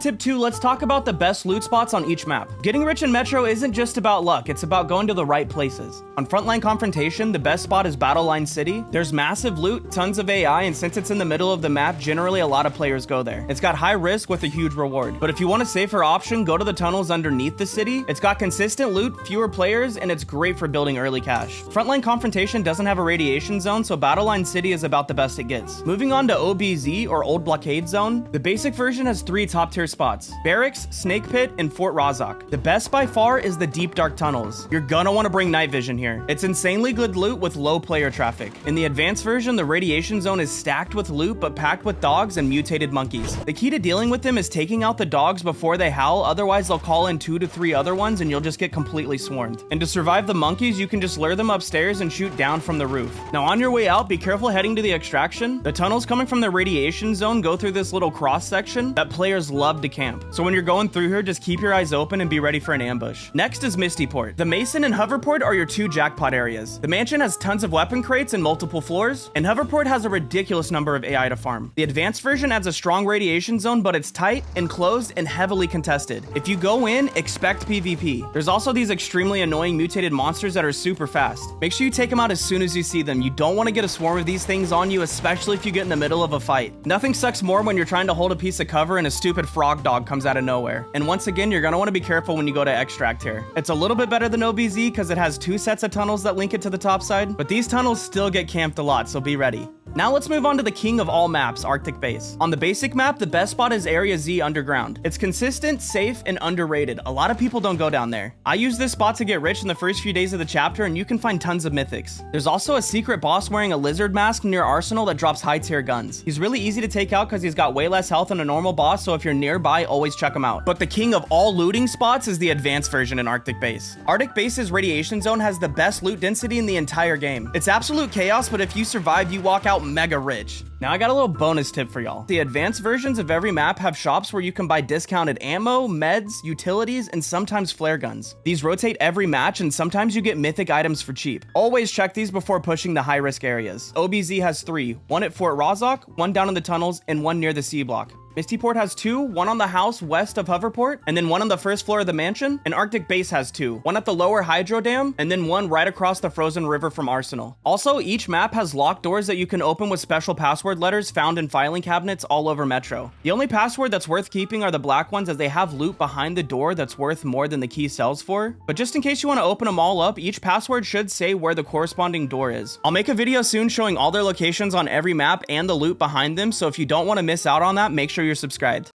Tip 2, let's talk about the best loot spots on each map. Getting rich in Metro isn't just about luck, it's about going to the right places. On Frontline Confrontation, the best spot is Battle Line City. There's massive loot, tons of AI, and since it's in the middle of the map, generally a lot of players go there. It's got high risk with a huge reward. But if you want a safer option, go to the tunnels underneath the city. It's got consistent loot, fewer players, and it's great for building early cash. Frontline Confrontation doesn't have a radiation zone, so Battle Line City is about the best it gets. Moving on to OBZ, or Old Blockade Zone, the basic version has 3 top tier spots: Barracks, Snake Pit, and Fort Razak. The best by far is the deep dark tunnels. You're gonna want to bring night vision here. It's insanely good loot with low player traffic. In the advanced version, the radiation zone is stacked with loot but packed with dogs and mutated monkeys. The key to dealing with them is taking out the dogs before they howl, otherwise they'll call in 2 to 3 other ones and you'll just get completely swarmed. And to survive the monkeys, you can just lure them upstairs and shoot down from the roof. Now on your way out, be careful heading to the extraction. The tunnels coming from the radiation zone go through this little cross section that players love to camp. So when you're going through here, just keep your eyes open and be ready for an ambush. Next is Mistyport. The Mason and Hoverport are your 2 jackpot areas. The mansion has tons of weapon crates and multiple floors, and Hoverport has a ridiculous number of AI to farm. The advanced version adds a strong radiation zone, but it's tight, enclosed, and heavily contested. If you go in, expect PvP. There's also these extremely annoying mutated monsters that are super fast. Make sure you take them out as soon as you see them. You don't want to get a swarm of these things on you, especially if you get in the middle of a fight. Nothing sucks more when you're trying to hold a piece of cover and a stupid frog dog comes out of nowhere. And once again, you're gonna want to be careful when you go to extract here. It's a little bit better than OBZ because it has 2 sets of tunnels that link it to the top side, but these tunnels still get camped a lot, so be ready. Now let's move on to the king of all maps, Arctic Base. On the basic map, the best spot is Area Z underground. It's consistent, safe, and underrated. A lot of people don't go down there. I use this spot to get rich in the first few days of the chapter, and you can find tons of mythics. There's also a secret boss wearing a lizard mask near Arsenal that drops high tier guns. He's really easy to take out because he's got way less health than a normal boss, so if you're nearby, always check him out. But the king of all looting spots is the advanced version in Arctic Base. Arctic Base's radiation zone has the best loot density in the entire game. It's absolute chaos, but if you survive, you walk out mega rich. Now I got a little bonus tip for y'all. The advanced versions of every map have shops where you can buy discounted ammo, meds, utilities, and sometimes flare guns. These rotate every match and sometimes you get mythic items for cheap. Always check these before pushing the high risk areas. OBZ has 3, 1 at Fort Razak, 1 down in the tunnels, and 1 near the C block. Mistyport has 2, 1 on the house west of Hoverport, and then 1 on the first floor of the mansion. And Arctic Base has 2, 1 at the lower hydro dam, and then 1 right across the frozen river from Arsenal. Also, each map has locked doors that you can open with special password letters found in filing cabinets all over Metro. The only password that's worth keeping are the black ones, as they have loot behind the door that's worth more than the key sells for. But just in case you want to open them all up, each password should say where the corresponding door is. I'll make a video soon showing all their locations on every map and the loot behind them, so if you don't want to miss out on that, make sure you're subscribed.